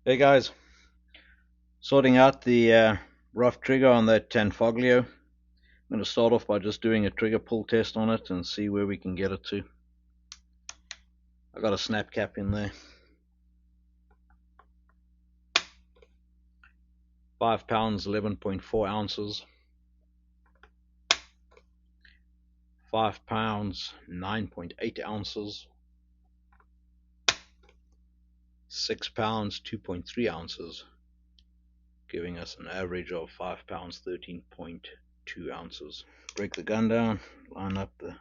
Hey guys, sorting out the rough trigger on that Tanfoglio. I'm going to start off by just doing a trigger pull test on it and see where we can get it to. I got a snap cap in there. 5 pounds, 11.4 ounces. 5 pounds, 9.8 ounces. 6 pounds, 2.3 ounces, giving us an average of 5 pounds, 13.2 ounces. Break the gun down, line up the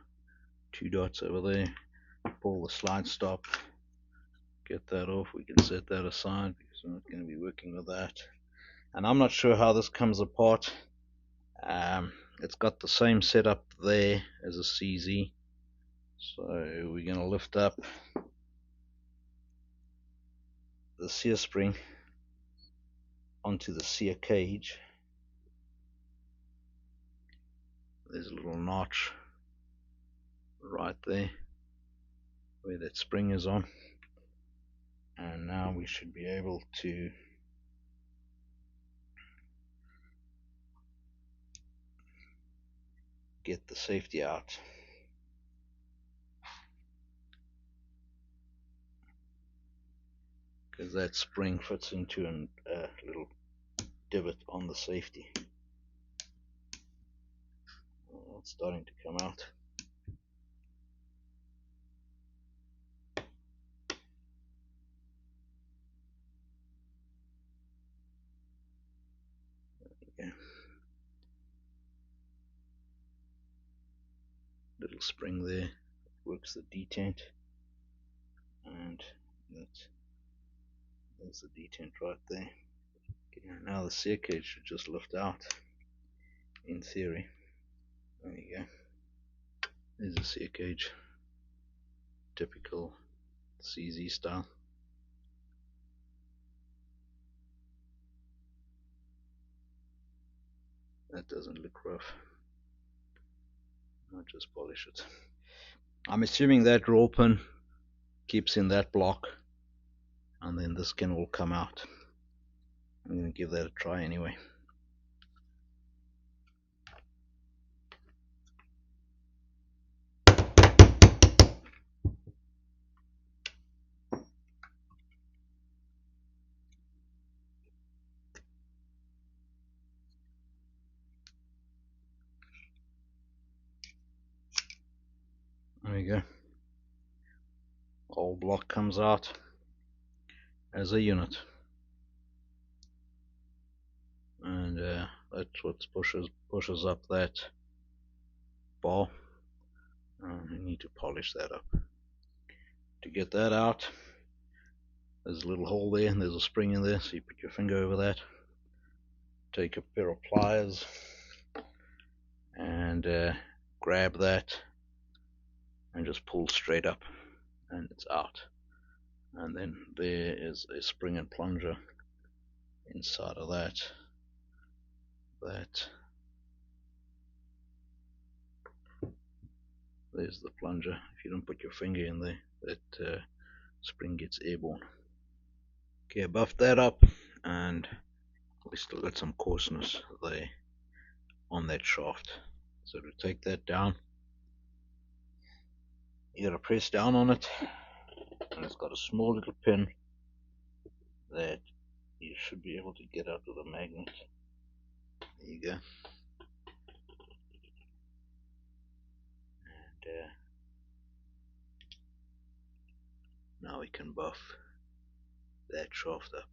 2 dots over there, pull the slide stop, get that off. We can set that aside because we're not going to be working with that. And I'm not sure how this comes apart. It's got the same setup there as a CZ. So we're going to lift up the sear spring onto the sear cage. There's a little notch right there where that spring is on. And now we should be able to get the safety out. Because that spring fits into a little divot on the safety. Oh, it's starting to come out. Okay. Little spring there, works the detent, and there's the detent right there. Okay, now the sear cage should just lift out, in theory. There you go. There's a sear cage, typical CZ style. That doesn't look rough. I'll just polish it. I'm assuming that roll pin keeps in that block, and then this can all come out. I'm going to give that a try anyway. There you go. Whole block comes out as a unit, and that's what pushes up that bar. You need to polish that up. To get that out, there's a little hole there and there's a spring in there, so you put your finger over that, take a pair of pliers and grab that and just pull straight up, and it's out. And then there is a spring and plunger inside of that. There's the plunger. If you don't put your finger in there, that spring gets airborne. Okay, I buffed that up, and we still got some coarseness there on that shaft. So to take that down, you gotta press down on it, and it's got a small little pin that you should be able to get out with a magnet. There you go. And now we can buff that shaft up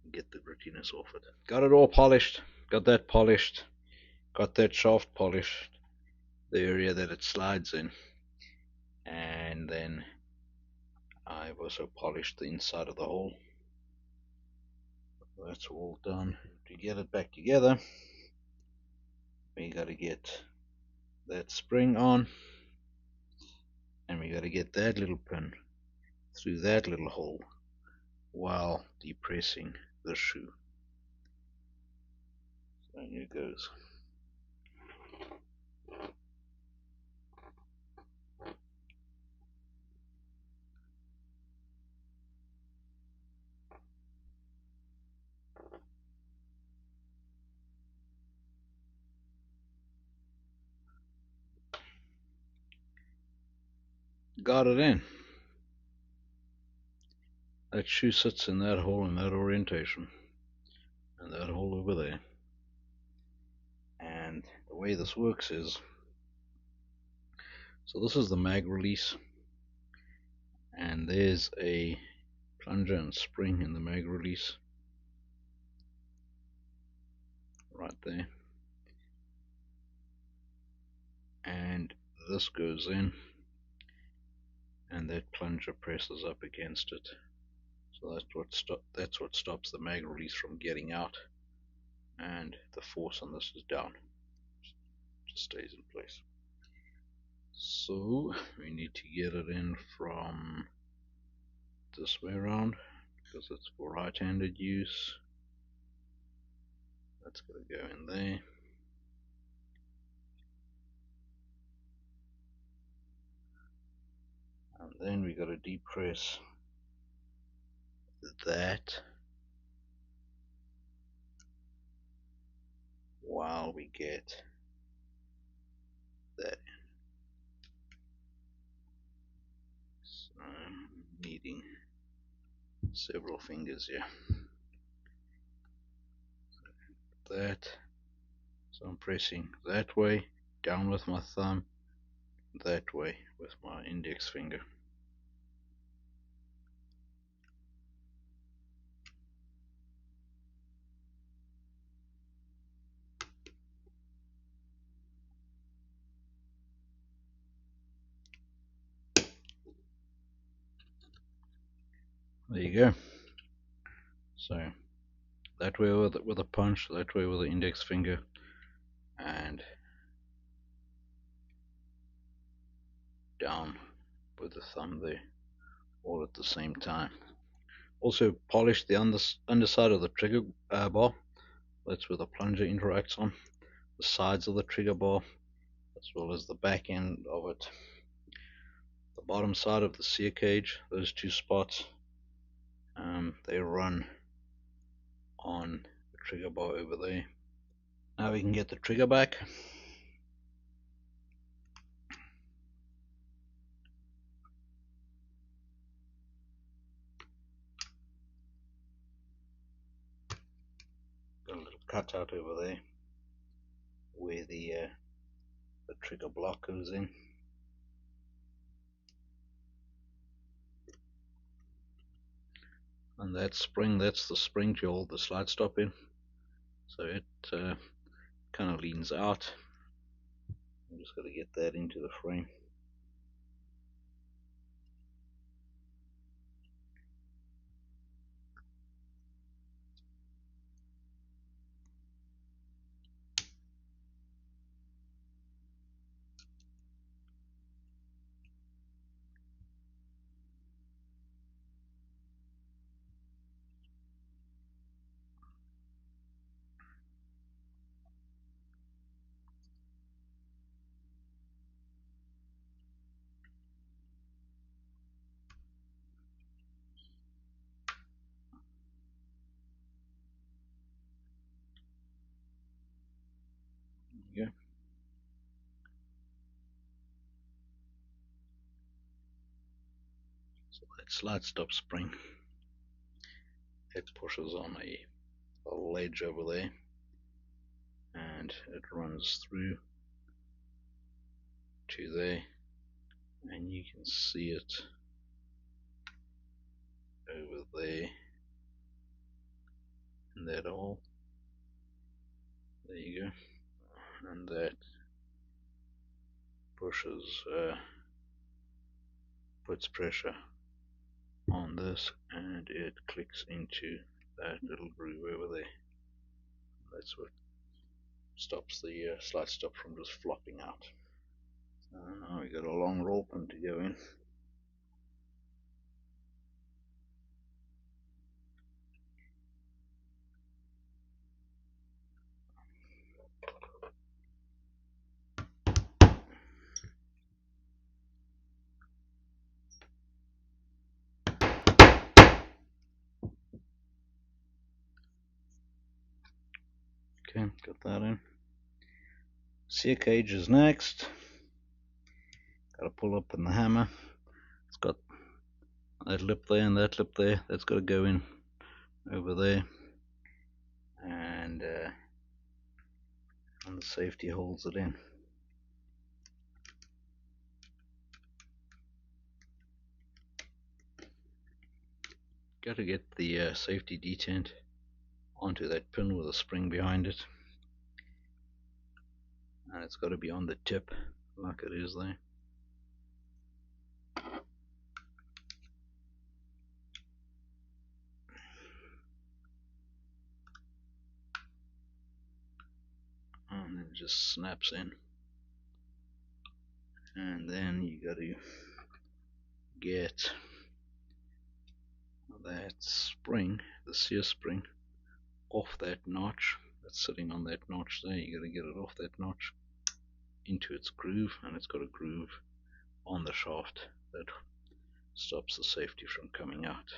and get the grittiness off it. Got it all polished, got that polished, got that shaft polished, the area that it slides in, and then I've also polished the inside of the hole. That's all done. To get it back together, we got to get that spring on, and we got to get that little pin through that little hole while depressing the shoe. So here it goes. got it in. That shoe sits in that hole in that orientation, and that hole over there. And the way this works is, so this is the mag release, and there's a plunger and spring in the mag release right there, and this goes in, and that plunger presses up against it. So that's what stops the mag release from getting out, and the force on this is down. Just stays in place. So we need to get it in from this way around because it's for right-handed use. That's going to go in there. And then we got to depress that while we get that in. So I'm needing several fingers here. That. So I'm pressing that way, down with my thumb, that way with my index finger. There you go. So that way with a punch, that way with the index finger, and down with the thumb there, all at the same time. Also polish the underside of the trigger bar. That's where the plunger interacts on. The sides of the trigger bar, as well as the back end of it. The bottom side of the sear cage, those two spots, they run on the trigger bar over there. Now we can get the trigger back. Got a little cutout over there where the trigger block goes in. And that spring, that's the spring to hold the slide stop in. So it kind of leans out. I'm just got to get that into the frame. There you go. So that slide stop spring, it pushes on a ledge over there, and it runs through to there, and you can see it over there in that hole. There you go. And that pushes, puts pressure on this, and it clicks into that little groove over there. That's what stops the slide stop from just flopping out. So now we got a long roll pin to go in. Okay, got that in. Sear cage is next. Got to pull up in the hammer. It's got that lip there and that lip there. That's got to go in over there, and the safety holds it in. Got to get the safety detent onto that pin with a spring behind it, and it's got to be on the tip like it is there. And it just snaps in, and then you got to get that spring, the sear spring, off that notch that's sitting on that notch there. You got to get it off that notch into its groove, and it's got a groove on the shaft that stops the safety from coming out.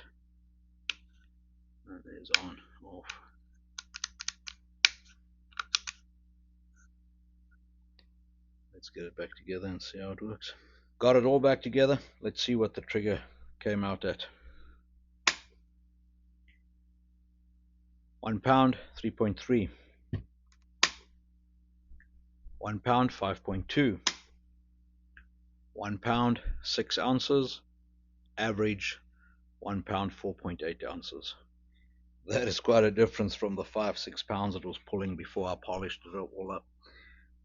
And there's on, off. Let's get it back together and see how it works. Got it all back together. Let's see what the trigger came out at. 1 pound, 3.3. 1 pound, 5.2. 1 pound, 6 ounces. Average 1 pound, 4.8 ounces. That is quite a difference from the 5-6 pounds it was pulling before I polished it all up.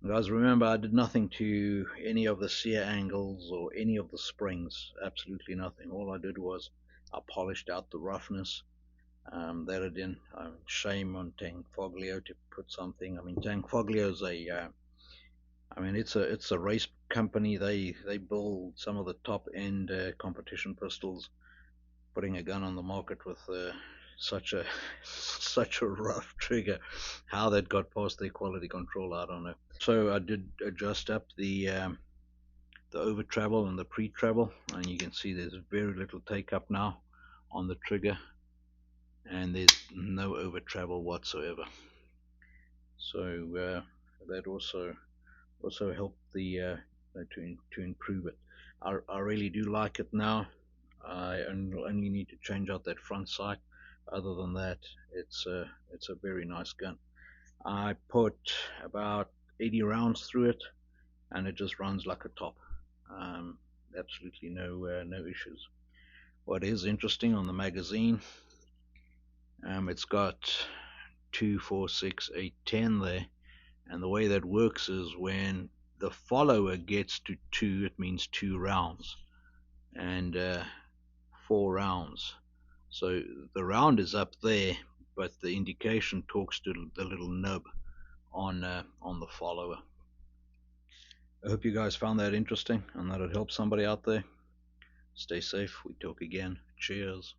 Guys, remember, I did nothing to any of the sear angles or any of the springs. Absolutely nothing. All I did was I polished out the roughness. That I didn't. Shame on Tanfoglio to put something. I mean, Tanfoglio is it's a race company. They build some of the top end competition pistols. Putting a gun on the market with such a such a rough trigger. How that got past their quality control, I don't know. So I did adjust up the over travel and the pre travel, and you can see there's very little take up now on the trigger, and there's no over travel whatsoever. So that also helped the to improve it. I really do like it now. I only need to change out that front sight. Other than that, it's a very nice gun. I put about 80 rounds through it, and it just runs like a top. Absolutely no issues. What is interesting on the magazine, it's got 2, 4, 6, 8, 10 there, and the way that works is when the follower gets to 2, it means 2 rounds, and 4 rounds. So the round is up there, but the indication talks to the little nub on the follower. I hope you guys found that interesting and that it helped somebody out there. Stay safe. We talk again. Cheers.